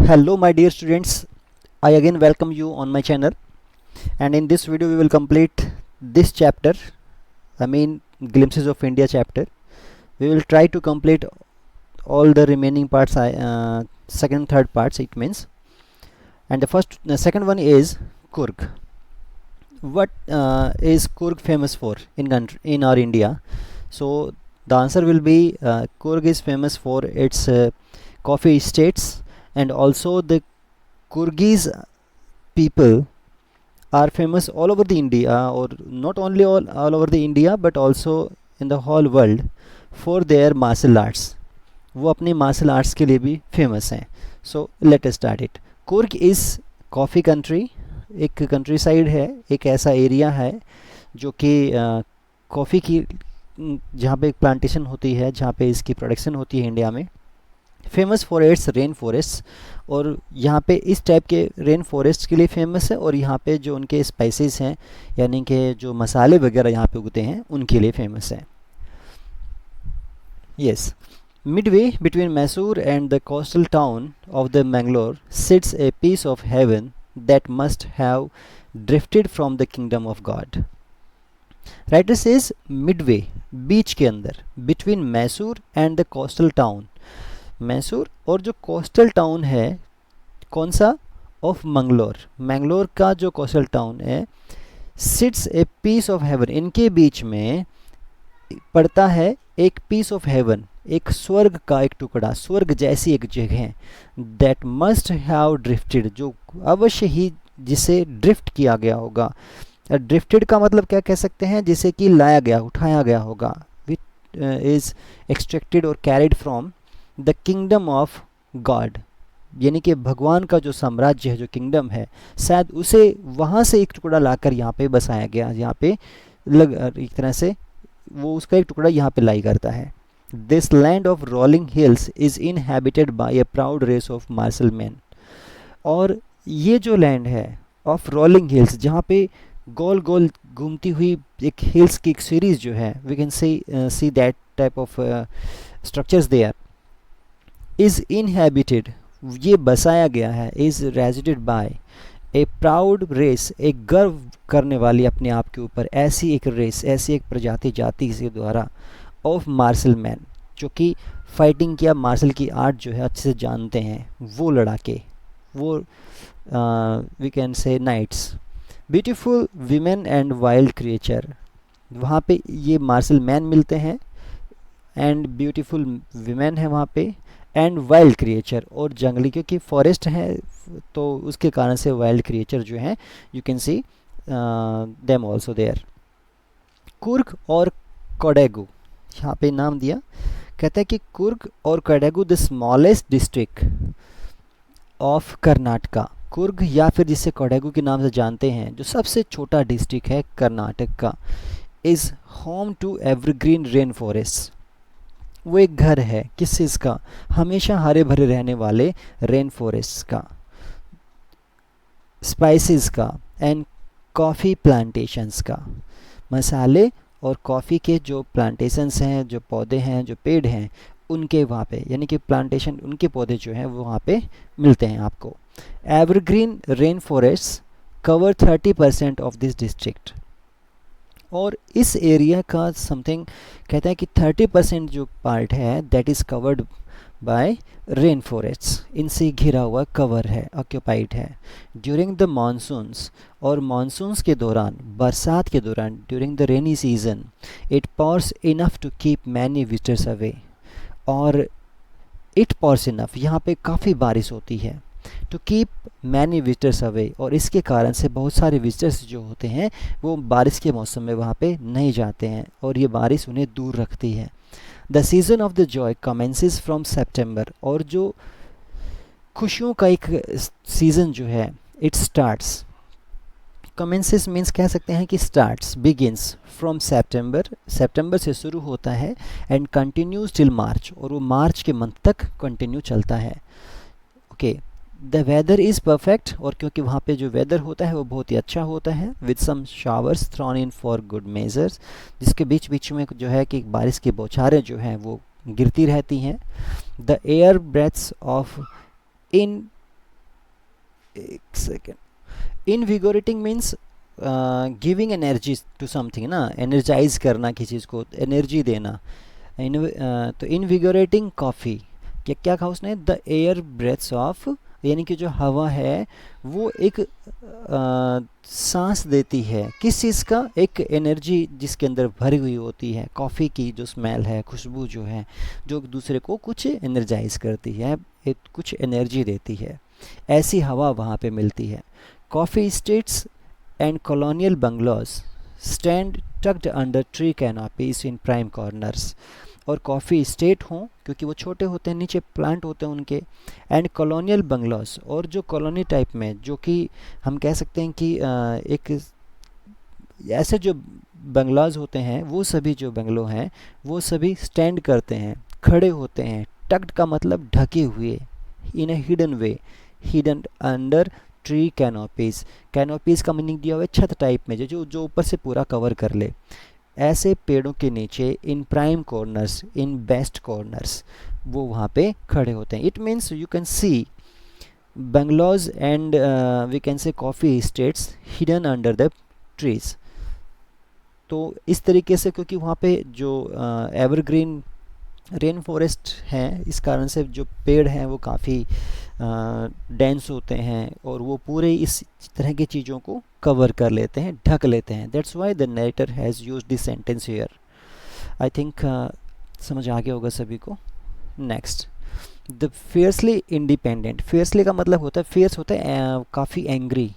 Hello my dear students, I again welcome you on my channel, and in this video we will complete this chapter, Glimpses of India chapter. We will try to complete all the remaining parts, second and third parts it means. And the second one is Coorg. What is Coorg famous for in our India? So the answer will be Coorg is famous for its coffee estates, and also the Coorgese people are famous all over the India, or not only all over the India but also in the whole world for their martial arts. वो अपने martial arts के लिए भी famous हैं. So let us start it. Coorg is coffee country. एक country side है, एक ऐसा एरिया है जो कि कॉफ़ी की जहाँ पे प्लांटेशन होती है, जहाँ पे इसकी प्रोडक्शन होती है इंडिया में. Famous for its rain forest, और यहाँ पे इस टाइप के रेन फॉरेस्ट के लिए फेमस है, और यहाँ पे जो उनके स्पाइसेस हैं यानी कि जो मसाले वगैरह यहाँ पे उगते हैं उनके लिए फेमस है. Yes. Midway between Mysore and the coastal town of the Mangalore sits a piece of heaven that must have drifted from the kingdom of God. Writer says midway, बीच के अंदर, between Mysore and the coastal town. Mysore और जो coastal town है, कौन सा? Of Mangalore. Mangalore का जो coastal town है, sits a piece of heaven, इनके बीच में पड़ता है एक पीस ऑफ हेवन, एक स्वर्ग का एक टुकड़ा, स्वर्ग जैसी एक जगह, दैट मस्ट हैव ड्रिफ्टेड, जो अवश्य ही जिसे ड्रिफ्ट किया गया होगा. ड्रिफ्टेड का मतलब क्या कह सकते हैं? जिसे कि लाया गया, उठाया गया होगा. विच इज़ एक्सट्रैक्टेड और carried from the kingdom of God, यानी कि भगवान का जो साम्राज्य है, जो किंगडम है, शायद उसे वहाँ से एक टुकड़ा लाकर यहाँ पे बसाया गया. यहाँ पे एक तरह से वो उसका एक टुकड़ा यहाँ पे लाई करता है. This land of rolling hills is inhabited by a proud race of martial man. और ये जो लैंड है ऑफ रोलिंग हिल्स, जहाँ पे गोल गोल घूमती हुई एक हिल्स की एक सीरीज़ जो है, we can see that type of structures there, is inhabited, ये बसाया गया है, is resided by a proud race, एक गर्व करने वाली अपने आप के ऊपर ऐसी एक रेस, ऐसी एक प्रजाति जाति के द्वारा, ऑफ मार्शल मैन, जो कि फाइटिंग किया, मार्शल की आर्ट जो है अच्छे से जानते हैं, वो लड़ाके, वो we can say knights. Beautiful women and wild creature, वहाँ पे ये मार्शल मैन मिलते हैं, एंड ब्यूटीफुल वीमेन है वहाँ पे, एंड वाइल्ड क्रिएचर, और जंगली, क्योंकि फॉरेस्ट है तो उसके कारण से वाइल्ड क्रिएचर जो हैं you can see them also there. Coorg और कोडेगू, यहाँ पे नाम दिया, कहते हैं कि कुर्ग और Kodagu the smallest district of Karnataka. Coorg या फिर जिसे कोडेगू के नाम से जानते हैं, जो सबसे छोटा डिस्ट्रिक्ट है कर्नाटक का, is home to evergreen rain forest. वो एक घर है किस चीज़ का? हमेशा हरे भरे रहने वाले रेन फॉरेस्ट का, स्पाइसेस का, एंड कॉफ़ी प्लांटेशंस का. मसाले और कॉफ़ी के जो प्लांटेशंस हैं, जो पौधे हैं, जो पेड़ हैं, उनके वहाँ पे, यानी कि प्लांटेशन, उनके पौधे जो हैं वो वहाँ पे मिलते हैं आपको. Evergreen rain forest cover 30% of this district. और इस एरिया का समथिंग कहते हैं कि 30% जो पार्ट है that is covered by rain forest, इनसे घिरा हुआ, कवर है, ऑक्यूपाइड है. ड्यूरिंग द मानसून्स, और मानसून्स के दौरान, बरसात के दौरान, during the rainy season, it pours enough to keep many visitors away. और इट पॉर्स इनफ, यहाँ पे काफ़ी बारिश होती है, to keep many visitors away, और इसके कारण से बहुत सारे विजिटर्स जो होते हैं वो बारिश के मौसम में वहाँ पे नहीं जाते हैं, और ये बारिश उन्हें दूर रखती है. The season off the Joy commences from September, और जो खुशियों का एक सीज़न जो है, इट स्टार्ट्स, कमेंसेस मीन्स कह सकते हैं कि starts, begins from September, September से शुरू होता है, एंड कंटिन्यूज टिल मार्च, और वो मार्च के मंथ तक कंटिन्यू चलता है. Okay. The weather is perfect, और क्योंकि वहाँ पे जो वेदर होता है वो बहुत ही अच्छा होता है, with some showers thrown in for good measures, जिसके बीच बीच में जो है कि बारिश की बौछारें जो हैं वो गिरती रहती हैं. The air breathes of in एक second. Invigorating means giving energy to something ना, एनर्जाइज करना किसी चीज़ को, एनर्जी देना। तो इनविगोरेटिंग कॉफ़ी, क्या क्या कहा उसने, द एयर ब्रेथ्स ऑफ, यानी कि जो हवा है वो एक सांस देती है किस चीज़ का, एक एनर्जी जिसके अंदर भरी हुई होती है। कॉफ़ी की जो स्मेल है, खुशबू जो है, जो दूसरे को कुछ एनर्जाइज करती है, एक कुछ एनर्जी देती है, ऐसी हवा वहाँ पे मिलती है। Coffee estates and colonial bungalows stand tucked under tree canopies in prime corners. और कॉफ़ी स्टेट हों क्योंकि वो छोटे होते हैं, नीचे प्लांट होते हैं उनके, एंड कॉलोनियल बंगलोज, और जो कॉलोनी टाइप में, जो कि हम कह सकते हैं कि एक ऐसे जो बंगलाज होते हैं, वो सभी जो बंगलो हैं वो सभी स्टैंड करते हैं, खड़े होते हैं। टक्ड का मतलब ढके हुए, in a hidden way, hidden under tree canopies. Canopies का मीनिंग दिया हुआ है छत टाइप में, जो जो ऊपर से पूरा कवर कर ले, ऐसे पेड़ों के नीचे, in prime corners, in best corners, वो वहाँ पे खड़े होते हैं। It means you can see bungalows and we can say coffee estates hidden under the trees. तो इस तरीके से, क्योंकि वहाँ पे जो एवरग्रीन रेन फॉरेस्ट हैं, इस कारण से जो पेड़ हैं वो काफ़ी डेंस होते हैं, और वो पूरे इस तरह की चीज़ों को कवर कर लेते हैं, ढक लेते हैं। That's why the narrator has use this sentence here. I think समझ आ गया होगा सभी को। Next, the fiercely independent. Fiercely का मतलब होता है, फियर्स होता है काफ़ी एंग्री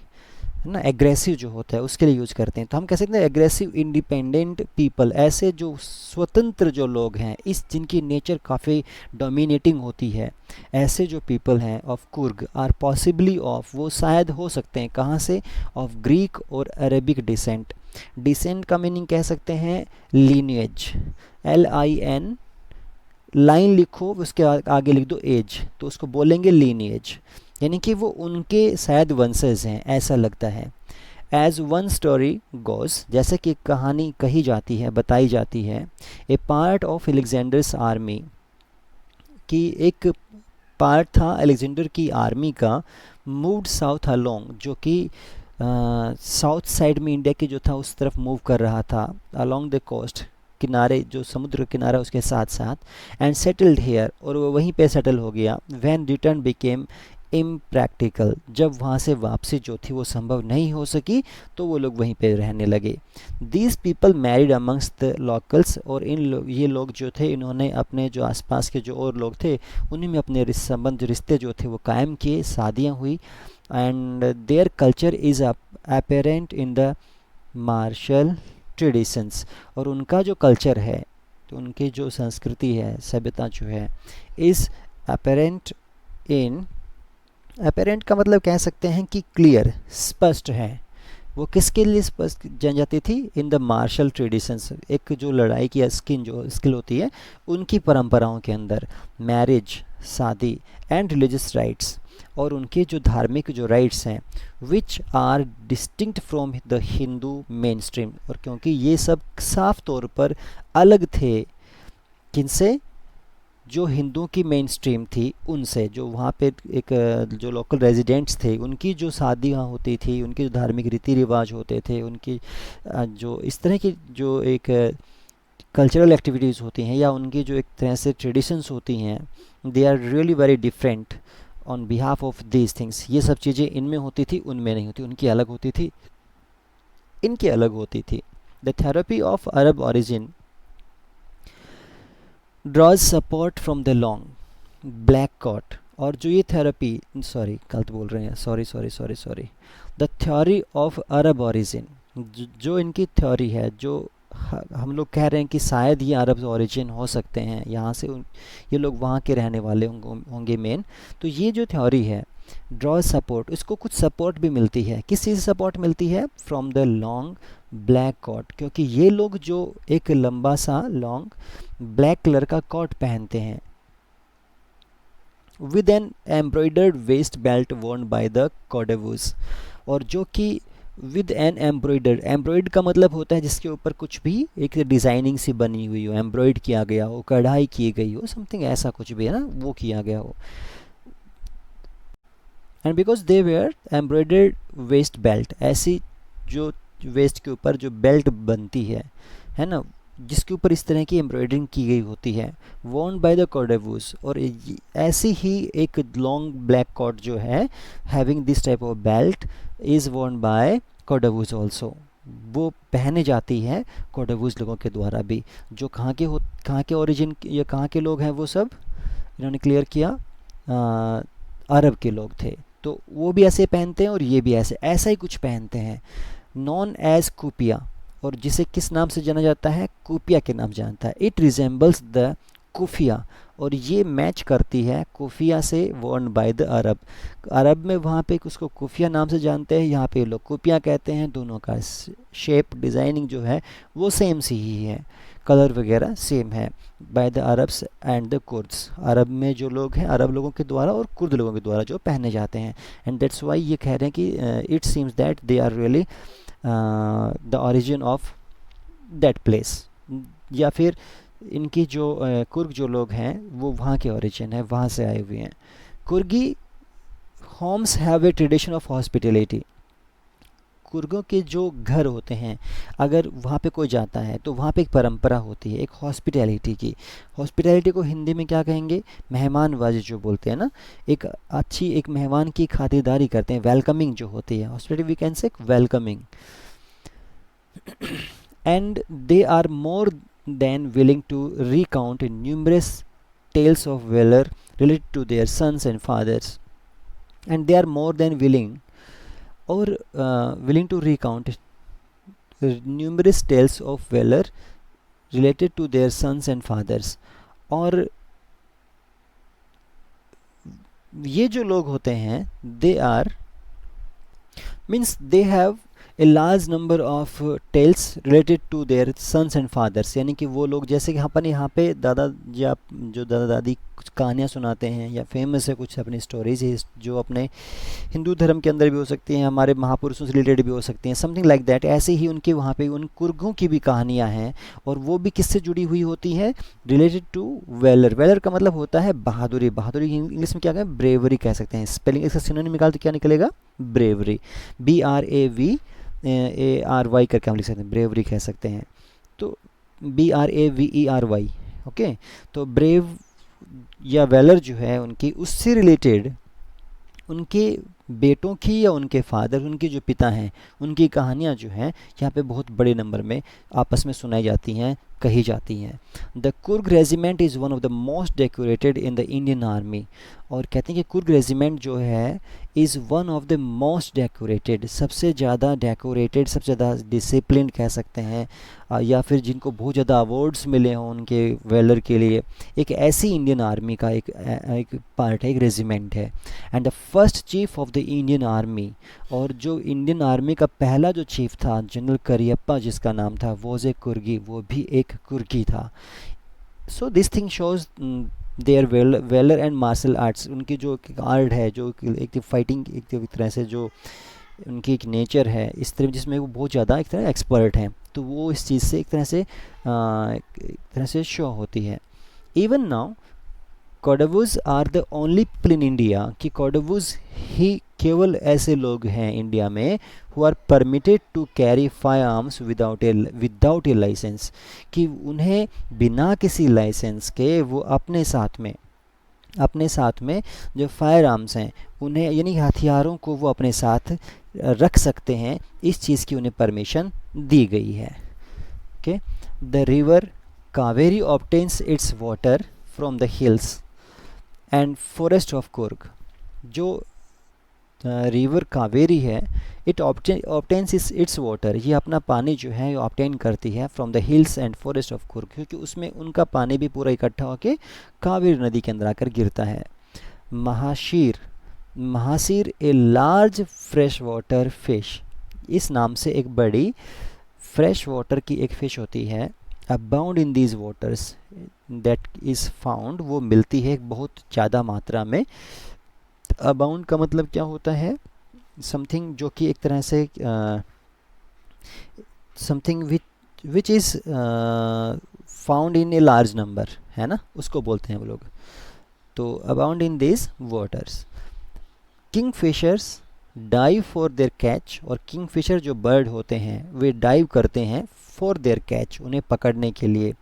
ना, एग्रेसिव जो होता है उसके लिए यूज करते हैं। तो हम कह सकते हैं एग्रेसिव इंडिपेंडेंट पीपल, ऐसे जो स्वतंत्र जो लोग हैं, इस जिनकी नेचर काफ़ी डोमिनेटिंग होती है, ऐसे जो पीपल हैं of Coorg are possibly of, वो शायद हो सकते हैं कहाँ से, ऑफ ग्रीक और अरेबिक डिसेंट। डिसेंट का मीनिंग कह सकते हैं लीनिएज, LIN, लाइन लिखो उसके आगे लिख दो एज, तो उसको बोलेंगे लीनिएज, यानी कि वो उनके शायद वंशज हैं, ऐसा लगता है। एज वन स्टोरी गोज, जैसे कि कहानी कही जाती है, बताई जाती है, ए पार्ट ऑफ एलेक्जेंडर्स आर्मी, कि एक पार्ट था अलेक्जेंडर की आर्मी का, मूव्ड साउथ अलोंग, जो कि साउथ साइड में इंडिया की जो था उस तरफ मूव कर रहा था, अलोंग द कोस्ट, किनारे, जो समुद्र किनारा उसके साथ साथ, एंड सेटल्ड हेयर, और वो वहीं पे सेटल हो गया। व्हेन रिटर्न बिकेम इम्प्रैक्टिकल, जब वहाँ से वापसी जो थी वो संभव नहीं हो सकी, तो वो लोग वहीं पे रहने लगे। These people married amongst the locals, और ये लोग जो थे, इन्होंने अपने जो आसपास के जो और लोग थे उन्हीं में अपने संबंध, रिश्ते जो थे वो कायम किए, शादियाँ हुई। And their culture is apparent in the martial traditions, और उनका जो कल्चर है, तो उनकी जो संस्कृति है, सभ्यता जो है, इज़ अपेरेंट इन, अपेरेंट का मतलब कह सकते हैं कि क्लियर, स्पष्ट है। वो किसके लिए स्पष्ट जान जाती थी, इन द मार्शल ट्रेडिशंस, एक जो लड़ाई की स्किल होती है उनकी परंपराओं के अंदर, मैरिज, शादी, एंड रिलीजियस राइट्स, और उनके जो धार्मिक जो राइट्स हैं, which are distinct from the Hindu mainstream, और क्योंकि ये सब साफ तौर पर अलग थे, किनसे, जो हिंदुओं की मेन स्ट्रीम थी उनसे, जो वहाँ पे एक जो लोकल रेजिडेंट्स थे उनकी जो शादियाँ होती थी, उनके जो धार्मिक रीति रिवाज होते थे, उनकी जो इस तरह की जो एक कल्चरल एक्टिविटीज़ होती हैं, या उनकी जो एक तरह से ट्रेडिशंस होती हैं, they are really very different on behalf of these things. ये सब चीज़ें इनमें होती थी, उनमें नहीं होती, उनकी अलग होती थी, इनकी अलग होती थी। The therapy of Arab origin draws support from the long black coat, और जो ये थेरेपी, सॉरी गलत बोल रहे हैं, sorry, the theory of Arab origin, जो इनकी थ्योरी है, जो हम लोग कह रहे हैं कि शायद ये अरब ओरिजिन हो सकते हैं, यहाँ से ये लोग वहाँ के रहने वाले होंगे मेन। तो ये जो थ्योरी है, ड्रॉ सपोर्ट, इसको कुछ सपोर्ट भी मिलती है, किस चीज़ से सपोर्ट मिलती है, from the long black coat, क्योंकि ये लोग जो एक लंबा सा लॉन्ग ब्लैक कलर का कॉट पहनते हैं, with an embroidered waist belt worn by the Kodavas, और जो कि विद एन एम्ब्रॉयड का मतलब होता है जिसके ऊपर कुछ भी एक डिज़ाइनिंग सी बनी हुई हो, एम्ब्रॉयड किया गया हो, कढ़ाई की गई हो, समथिंग ऐसा कुछ भी है ना, वो किया गया हो। And because they were embroidered waist belt, ऐसी जो वेस्ट के ऊपर जो बेल्ट बनती है ना, जिसके ऊपर इस तरह की एम्ब्रॉयडरिंग की गई होती है, वॉर्न बाय द कोडावूस। और ऐसी ही एक लॉन्ग ब्लैक कोट जो है having this type of belt is worn by Kodavas also, वो पहने जाती है कोडावूस लोगों के द्वारा भी, जो कहाँ के ओरिजिन या कहाँ के लोग हैं, वो सब इन्होंने क्लियर किया, अरब के लोग थे। तो वो भी ऐसे पहनते हैं और ये भी ऐसा ही कुछ पहनते हैं, नॉन एज कुपिया, और जिसे किस नाम से जाना जाता है, कुपिया के नाम जानता है। इट रिजेंबल्स द कुफिया, और ये मैच करती है कुफिया से, वर्न बाय द अरब। अरब में वहाँ पे उसको कुफिया नाम से जानते हैं, यहाँ पे लोग कुपिया कहते हैं। दोनों का शेप डिज़ाइनिंग जो है वो सेम सी ही है, कलर वगैरह सेम है। By the Arabs and the Kurds, अरब में जो लोग हैं, अरब लोगों के द्वारा और कुर्द लोगों के द्वारा जो पहने जाते हैं। एंड दैट्स वाई ये कह रहे हैं कि it seems that they are really the origin of that place, या फिर इनकी जो कुर्ग जो लोग हैं वो वहाँ के ओरिजिन है, वहाँ से आए हुए हैं। Coorgi homes have a tradition of hospitality, कुर्गों के जो घर होते हैं, अगर वहाँ पे कोई जाता है तो वहाँ पे एक परंपरा होती है एक हॉस्पिटैलिटी की। हॉस्पिटैलिटी को हिंदी में क्या कहेंगे, मेहमानबाजी जो बोलते हैं ना, एक अच्छी एक मेहमान की खातिरदारी करते हैं, वेलकमिंग जो होती है, hospitality we can say welcoming. And they are more than willing to recount numerous tales of valor related to their sons and fathers, and they are more than willing or willing to recount numerous tales of valor related to their sons and fathers। और ये जो लोग होते हैं, they are means they have a large number of tales related to their sons and fathers, यानी कि वो लोग जैसे कि अपन यहाँ पे दादा या जो दादा दादी कुछ कहानियाँ सुनाते हैं या फेमस है कुछ अपनी स्टोरीज है जो अपने हिंदू धर्म के अंदर भी हो सकती हैं, हमारे महापुरुषों से रिलेटेड भी हो सकती हैं, समथिंग लाइक दैट। ऐसे ही उनके वहाँ पे उन कुर्गों की भी कहानियाँ हैं, और वो भी किससे जुड़ी हुई होती है, रिलेटेड टू वेलर। वेलर का मतलब होता है बहादुरी, बहादुरी इंग्लिश में क्या कहें, ब्रेवरी कह सकते हैं। स्पेलिंग इसका सिनोनिम निकाल तो क्या निकलेगा, ब्रेवरी, BRAVARY करके हम लिख सकते हैं, ब्रेवरी कह सकते हैं। तो BRAVERY, ओके। तो ब्रेव या वेलर जो है उनकी, उससे रिलेटेड उनके बेटों की या उनके फादर, उनके जो पिता हैं, उनकी कहानियाँ जो हैं यहाँ पे बहुत बड़े नंबर में आपस में सुनाई जाती हैं, कही जाती हैं। The Coorg regiment is one of the most decorated in the Indian army, और कहते हैं कि कुर्ग रेजिमेंट जो है is one of the most decorated, सबसे ज़्यादा डेकोरेटेड, सबसे ज़्यादा डिसिप्लिन कह सकते हैं, या फिर जिनको बहुत ज़्यादा अवार्ड्स मिले हों उनके वेलर के लिए, एक ऐसी इंडियन आर्मी का एक पार्ट है, एक रेजिमेंट है। And the first chief of the Indian army, और जो इंडियन आर्मी का पहला जो चीफ था, जनरल करियप्पा जिसका नाम था, वो ए कुर्गी, वो भी एक कुर्गी था। So this thing shows their valour and martial arts, उनकी जो आर्ट है, जो एक फाइटिंग एक तरह से जो उनकी एक नेचर है इस तरह, जिसमें वो बहुत ज़्यादा एक तरह एक्सपर्ट हैं, तो वो इस चीज़ से एक तरह से शो होती है। Even now Kodavas are the only people in India, कि कोडावूज ही केवल ऐसे लोग हैं इंडिया में who are permitted to carry firearms without a licence, कि उन्हें बिना किसी लाइसेंस के वो अपने साथ में जो फायर आर्म्स हैं उन्हें, यानी हथियारों को वो अपने साथ रख सकते हैं, इस चीज़ की उन्हें परमिशन दी गई है। Okay. The river Kaveri obtains it's water from the hills and forest of Coorg, जो रिवर कावेरी है, इट ऑब्टेन्स इट्स वाटर, ये अपना पानी जो है ऑब्टेन करती है from the hills and forest of Coorg, क्योंकि उसमें उनका पानी भी पूरा इकट्ठा होकर कावेरी नदी के अंदर आकर गिरता है। Mahseer a large fresh water fish, इस नाम से एक बड़ी फ्रेश वाटर की एक फ़िश होती है, abound in these waters, that is found, वो मिलती है बहुत ज़्यादा मात्रा में। अबाउंड का मतलब क्या होता है, समथिंग जो कि एक तरह से something which is found in a large number, है ना, उसको बोलते हैं वो लोग। तो abound in this waters. Kingfishers dive for their catch, और किंग फिशर जो बर्ड होते हैं वे डाइव करते हैं फॉर देयर कैच, उन्हें पकड़ने के लिए,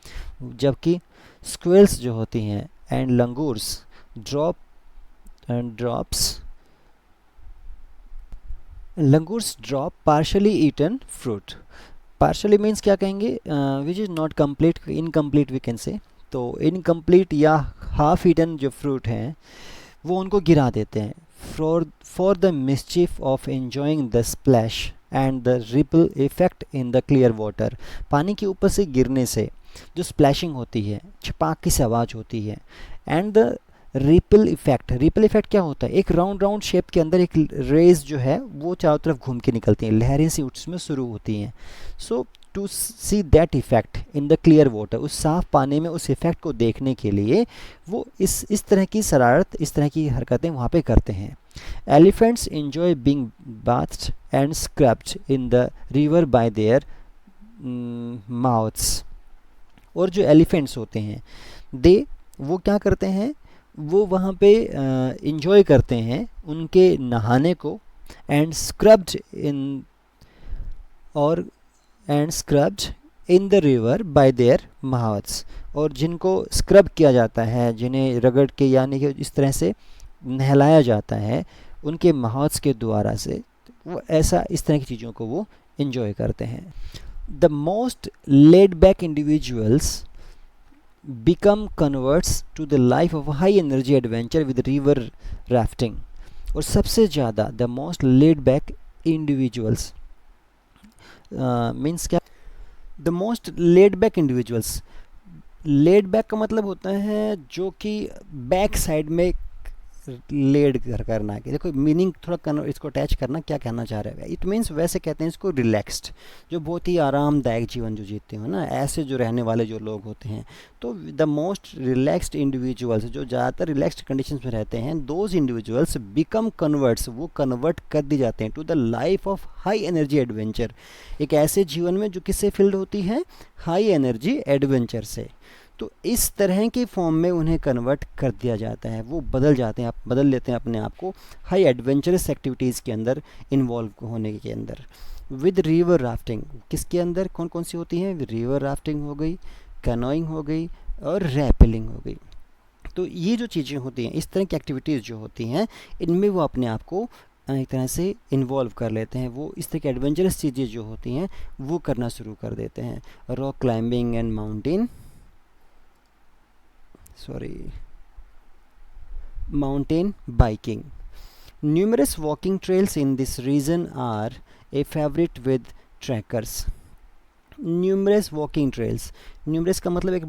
जबकि स्क्वेल्स जो होती हैं and langurs drop and drops langurs drop partially eaten fruit. Partially means क्या कहेंगे, which is not complete, incomplete we can say. तो इनकम्प्लीट या हाफ ईटन जो फ्रूट हैं वो उनको गिरा देते हैं for the मिसचिफ of enjoying the splash and the ripple effect in the clear water. पानी के ऊपर से गिरने से जो स्प्लैशिंग होती है, छपाक की सी आवाज़ होती है, and the ripple effect, ripple effect क्या होता है, एक राउंड राउंड शेप के अंदर एक रेज जो है वो चारों तरफ घूम के निकलती हैं, लहरें सी उसमें शुरू होती हैं। So to see that effect in the clear water, उस साफ पानी में उस इफेक्ट को देखने के लिए वो इस तरह की शरारत, इस तरह की हरकतें वहाँ पे करते हैं। Elephants enjoy being bathed and scrubbed in the river by their mouths। और जो एलिफेंट्स होते हैं वो क्या करते हैं, वो वहाँ पे इंजॉय करते हैं उनके नहाने को, एंड स्क्रब्ड इन और and scrubbed in the river by their mouths, और जिनको स्क्रब किया जाता है, जिन्हें रगड़ के यानी कि इस तरह से नहलाया जाता है उनके माउथ्स के द्वारा से, वो ऐसा इस तरह की चीज़ों को वो इंजॉय करते हैं। The most laid back individuals become converts to the life of a high energy adventure with river rafting। और सबसे ज़्यादा the most laid back individuals means क्या, the most laid back individuals, laid back का मतलब होता है जो कि बैक साइड में लेड करना है। देखो मीनिंग थोड़ा इसको अटैच करना, क्या कहना चाह रहे हैं, इट मीन्स वैसे कहते हैं इसको रिलैक्स्ड, जो बहुत ही आरामदायक जीवन जो जीते हो ना, ऐसे जो रहने वाले जो लोग होते हैं। तो द मोस्ट रिलैक्स्ड इंडिविजुअल्स, जो ज़्यादातर रिलैक्स्ड कंडीशंस में रहते हैं, दोज इंडिविजुअल्स बिकम कन्वर्ट्स, वो कन्वर्ट कर दी जाते हैं to the life of high energy adventure, एक ऐसे जीवन में जो किससे फिल्ड होती है, हाई एनर्जी एडवेंचर से। तो इस तरह के फॉर्म में उन्हें कन्वर्ट कर दिया जाता है, वो बदल जाते हैं, आप बदल लेते हैं अपने आप को हाई एडवेंचरस एक्टिविटीज़ के अंदर इन्वॉल्व होने के अंदर। विद रिवर राफ्टिंग, किसके अंदर कौन कौन सी होती हैं, रिवर राफ्टिंग हो गई, कैनोइंग हो गई और रैपलिंग हो गई। तो ये जो चीज़ें होती हैं, इस तरह की एक्टिविटीज़ जो होती हैं, इनमें वो अपने आप को एक तरह से इन्वॉल्व कर लेते हैं, वो इस तरह की एडवेंचरस चीज़ें जो होती हैं वो करना शुरू कर देते हैं। Rock climbing and mountain biking। Numerous walking trails in this region are a favorite with trekkers। Numerous walking trails, numerous का मतलब एक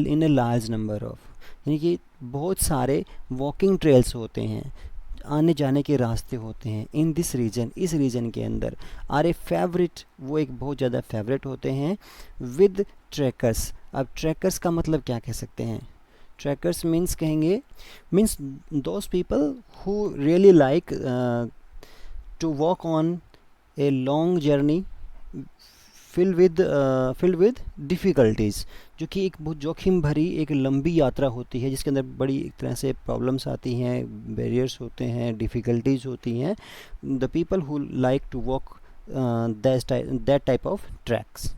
in a large number of, यानी कि बहुत सारे walking trails होते हैं, आने जाने के रास्ते होते हैं। इन दिस रीजन, इस रीजन के अंदर, आर ए फेवरेट, वो एक बहुत ज़्यादा फेवरेट होते हैं विद ट्रैकर्स। अब ट्रैकर्स का मतलब क्या कह सकते हैं, ट्रैकर्स मीन्स कहेंगे, means those people who really like to walk on a long journey filled with difficulties, जो कि एक बहुत जोखिम भरी एक लंबी यात्रा होती है, जिसके अंदर बड़ी एक तरह से प्रॉब्लम्स आती हैं, बैरियर्स होते हैं, डिफ़िकल्टीज़ होती हैं। The people who like to walk that type of tracks,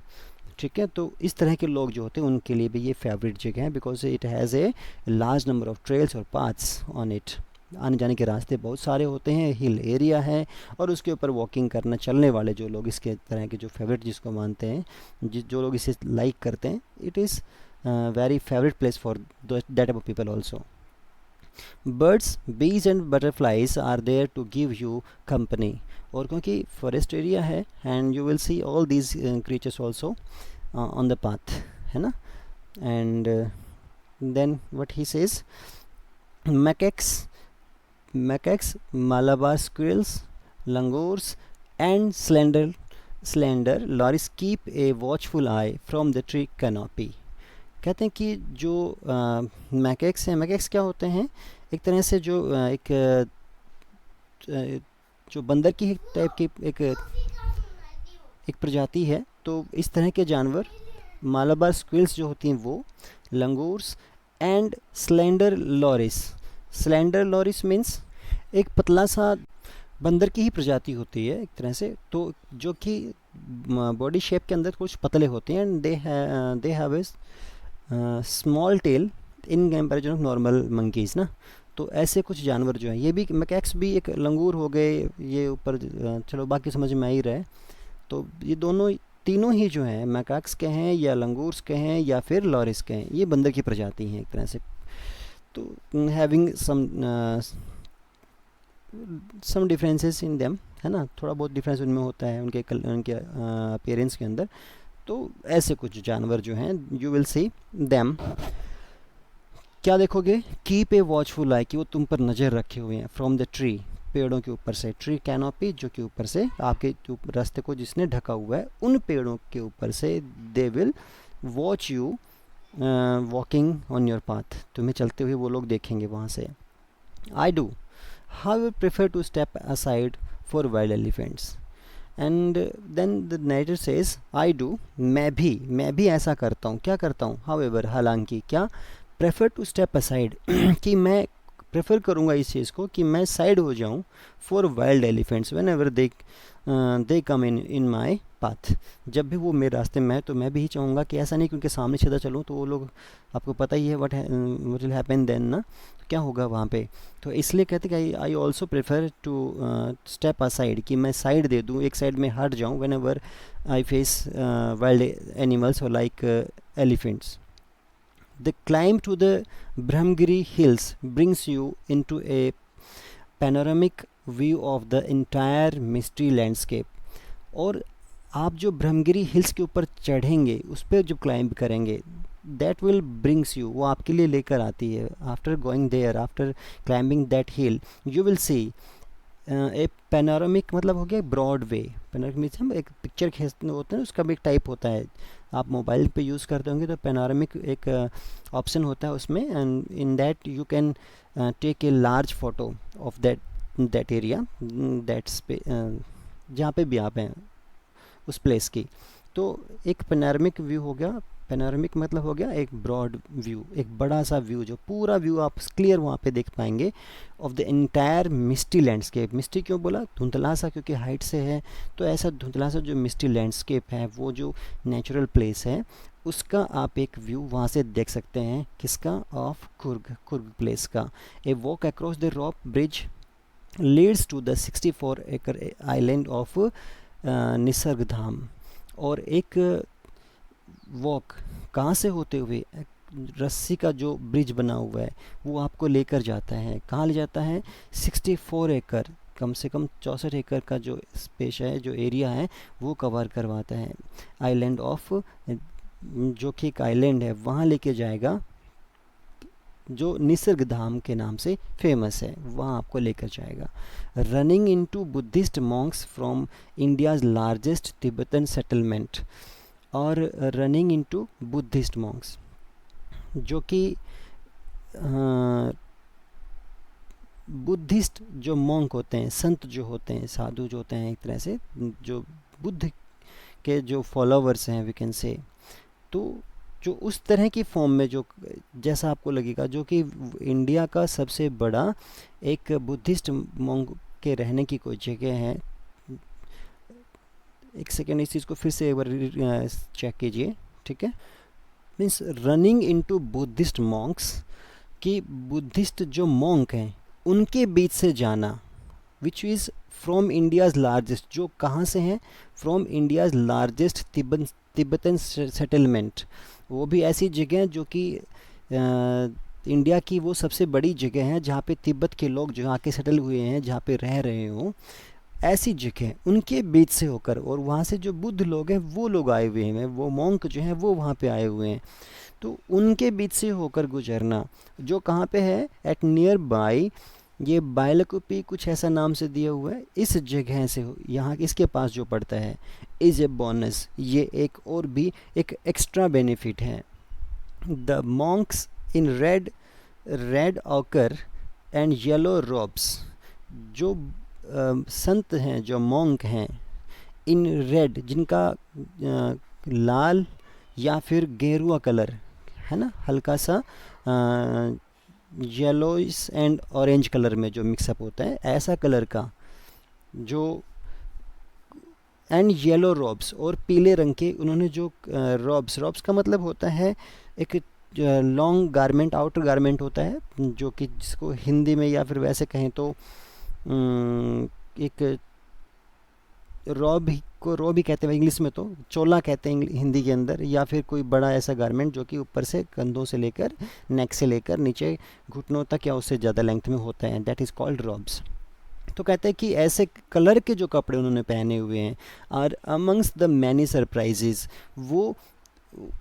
ठीक है। तो इस तरह के लोग जो होते हैं उनके लिए भी ये फेवरेट जगह है, because it has a large number of trails और पाथ्स ऑन इट। आने जाने के रास्ते बहुत सारे होते हैं, हिल एरिया है, और उसके ऊपर वॉकिंग करना, चलने वाले जो लोग इसके तरह के जो फेवरेट जिसको मानते हैं, जो लोग इसे लाइक करते हैं, it is very favourite place for that type of people also. Birds, bees and butterflies are there to give you company. और क्योंकि फॉरेस्ट एरिया है, and you will see all these creatures also on the path, है ना। And then what he says, macaques, Malabar squirrels, langurs and slender loris keep a watchful eye from the tree canopy। कहते हैं कि जो मैकेक्स हैं, मैकेक्स क्या होते हैं, एक तरह से जो जो बंदर की टाइप की एक प्रजाति है। तो इस तरह के जानवर, मालाबार स्क्विल्स जो होती हैं वो, langurs and slender loris. Slender loris means एक पतला सा बंदर की ही प्रजाति होती है एक तरह से, तो जो कि बॉडी शेप के अंदर कुछ पतले होते हैं, and they have A small tell in comparison of normal monkeys ना। तो ऐसे कुछ जानवर जो हैं, ये भी मैकैक्स भी एक लंगूर हो गए, ये ऊपर चलो बाकी समझ में आ ही रहा है। तो ये दोनों तीनों ही जो हैं मैकाक्स के हैं या लंगूर्स के हैं या फिर लॉरिस के हैं, ये बंदर की प्रजाति हैं एक तरह से। तो having some differences in them, है ना, थोड़ा बहुत डिफरेंस उनमें होता है उनके अपीयरेंस के अंदर। तो ऐसे कुछ जानवर जो हैं यू विल सी देम। क्या देखोगे, कीप ए वॉचफुल आई, कि वो तुम पर नज़र रखे हुए हैं, फ्रॉम द ट्री, पेड़ों के ऊपर से, ट्री कैनोपी जो कि ऊपर से आपके रास्ते को जिसने ढका हुआ है, उन पेड़ों के ऊपर से they will watch you walking on your path, तुम्हें चलते हुए वो लोग देखेंगे वहाँ से। I do how prefer to step aside for wild elephants, and then the narrator says I do, मैं भी ऐसा करता हूँ, क्या करता हूँ, हाउएवर हालांकि, क्या, प्रेफर टू स्टेप असाइड कि मैं प्रेफर करूँगा इस चीज़ को कि मैं साइड हो जाऊँ, for wild elephants when ever they come in my path, जब भी वो मेरे रास्ते में है तो मैं भी ही चाहूँगा कि ऐसा नहीं क्योंकि सामने सीधा चलूँ तो वो लोग, आपको पता ही है वट विल हैपन देन ना, क्या होगा वहाँ पे। तो इसलिए कहते कि I also prefer to step aside, कि मैं साइड दे दूँ, एक साइड में हट जाऊँ whenever I face wild animals और like elephants. The climb to the Brahmagiri hills brings you into a panoramic view of the entire misty landscape, और आप जो ब्रह्मगिरी हिल्स के ऊपर चढ़ेंगे, उस पर जब क्लाइंब करेंगे, दैट विल ब्रिंग्स यू, वो आपके लिए लेकर आती है, after going there, after climbing that hill, you will see a panoramic, मतलब हो गया ब्रॉड वे, पैनोरामिक हम एक पिक्चर खींचते होते हैं, उसका भी एक टाइप होता है, आप मोबाइल पे यूज़ करते होंगे तो पैनोरामिक एक ऑप्शन होता है उसमें, and in that you can take a large photo of that area, that's जहाँ पे भी आप हैं उस प्लेस की। तो एक पैनोरामिक व्यू हो गया, पैनोरामिक मतलब हो गया एक ब्रॉड व्यू, एक बड़ा सा व्यू, जो पूरा व्यू आप क्लियर वहाँ पे देख पाएंगे, of the entire misty landscape. Misty क्यों बोला, धुंधला सा, क्योंकि हाइट से है, तो ऐसा धुंधला सा जो मिस्टी लैंडस्केप है, वो जो नेचुरल प्लेस है, उसका आप एक व्यू वहाँ से देख सकते हैं, किसका, ऑफ कुर्ग प्लेस का। A walk across the rock bridge leads to the 64 acre island of Nisarga धाम, और एक वॉक कहाँ से होते हुए, रस्सी का जो ब्रिज बना हुआ है वो आपको लेकर जाता है, कहाँ ले जाता है, 64 एकड़, कम से कम 64 एकड़ का जो स्पेस है, जो एरिया है, वो कवर करवाता है। आइलैंड ऑफ, जो कि एक आइलैंड है, वहाँ लेके जाएगा, जो निसर्ग धाम के नाम से फेमस है, वहाँ आपको लेकर जाएगा। Running into Buddhist Monks from India's largest Tibetan settlement, और रनिंग इनटू बुद्धिस्ट मॉन्क्स, जो कि बुद्धिस्ट जो मॉन्क होते हैं, संत जो होते हैं, साधु जो होते हैं, एक तरह से जो बुद्ध के जो फॉलोवर्स हैं वी कैन से, तो जो उस तरह की फॉर्म में, जो जैसा आपको लगेगा, जो कि इंडिया का सबसे बड़ा एक बुद्धिस्ट मॉन्क के रहने की कोई जगह है। एक सेकेंड, इस चीज़ को फिर से एक बार चेक कीजिए, ठीक है। Means running into Buddhist Monks, कि बुद्धिस्ट जो मॉन्क हैं उनके बीच से जाना, which is from India's largest, जो कहाँ से हैं, from India's largest Tibetan settlement, वो भी ऐसी जगह जो कि इंडिया की वो सबसे बड़ी जगह है जहाँ पे तिब्बत के लोग जो आके सेटल हुए हैं, जहाँ पे रह रहे हों, ऐसी जगह उनके बीच से होकर, और वहाँ से जो बुद्ध लोग हैं वो लोग आए हुए हैं, वो मॉन्क जो हैं वो वहाँ पे आए हुए हैं, तो उनके बीच से होकर गुजरना, जो कहाँ पे है, एट नियर बाई, ये बाइलकुपी कुछ ऐसा नाम से दिया हुआ है, इस जगह से यहाँ इसके पास जो पड़ता है, इज़ ए बोनस, ये एक और भी एक एक्स्ट्रा बेनिफिट है। The Monks in red occur and yellow robes, जो संत हैं, जो मॉन्क हैं, इन रेड, जिनका लाल या फिर गेरुआ कलर है ना, हल्का सा येलोइस एंड ऑरेंज कलर में जो मिक्सअप होता है, ऐसा कलर का जो एंड येलो रॉब्स, और पीले रंग के उन्होंने जो रॉब्स, रॉब्स का मतलब होता है एक लॉन्ग गारमेंट, आउटर गारमेंट होता है, जो कि जिसको हिंदी में या फिर वैसे कहें तो एक रॉब को रॉब ही कहते हैं इंग्लिश में, तो चोला कहते हैं हिंदी के अंदर, या फिर कोई बड़ा ऐसा गारमेंट जो कि ऊपर से कंधों से लेकर, नेक से लेकर नीचे घुटनों तक या उससे ज़्यादा लेंथ में होता है, दैट इज़ कॉल्ड रॉब्स। तो कहते हैं कि ऐसे कलर के जो कपड़े उन्होंने पहने हुए हैं, are amongst the many surprises, वो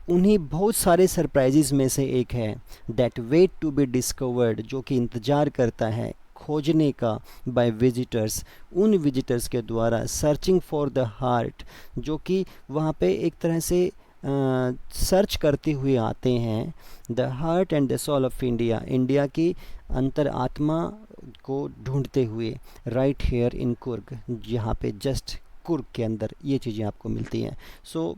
उन्हीं बहुत सारे सरप्राइजेज में से एक है, that wait to be discovered, जो कि इंतज़ार करता है खोजने का, बाय विजिटर्स, उन विजिटर्स के द्वारा, सर्चिंग फॉर द हार्ट, जो कि वहाँ पे एक तरह से सर्च करते हुए आते हैं, the heart and the soul of India, India की अंतर आत्मा को ढूंढते हुए, राइट हेयर इन कुर्ग, जहाँ पे जस्ट कुर्ग के अंदर ये चीज़ें आपको मिलती हैं। सो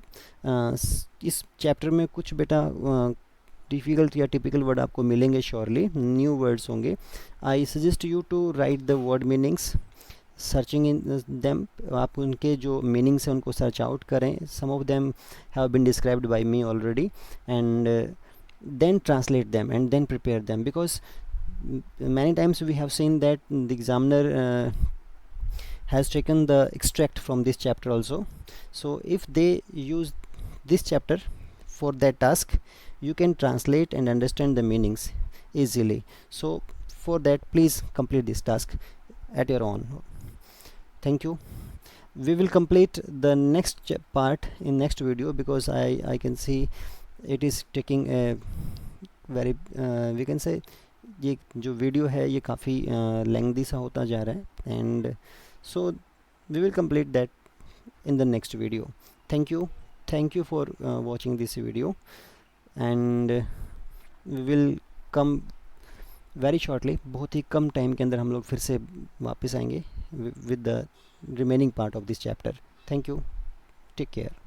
इस चैप्टर में कुछ बेटा डिफ़िकल्ट या टिपिकल वर्ड आपको मिलेंगे, श्योरली न्यू वर्ड्स होंगे। I suggest you to write the word meanings, searching in them, आप उनके जो मीनिंग्स हैं उनको सर्च आउट करें, some of them have been described by me already, and then translate them and then prepare them, because many times we have seen that the examiner has taken the extract from this chapter also. So if they use this chapter for that task, you can translate and understand the meanings easily. So for that, please complete this task at your own. Thank you. We will complete the next part in next video, because I can see it is taking a very we can say, ये जो video है ये काफ़ी lengthy सा होता जा रहा है, and so we will complete that in the next video. Thank you for watching this video, and we will come very shortly, बहुत ही कम टाइम के अंदर हम लोग फिर से वापस आएंगे with the remaining part of this chapter. Thank you, take care.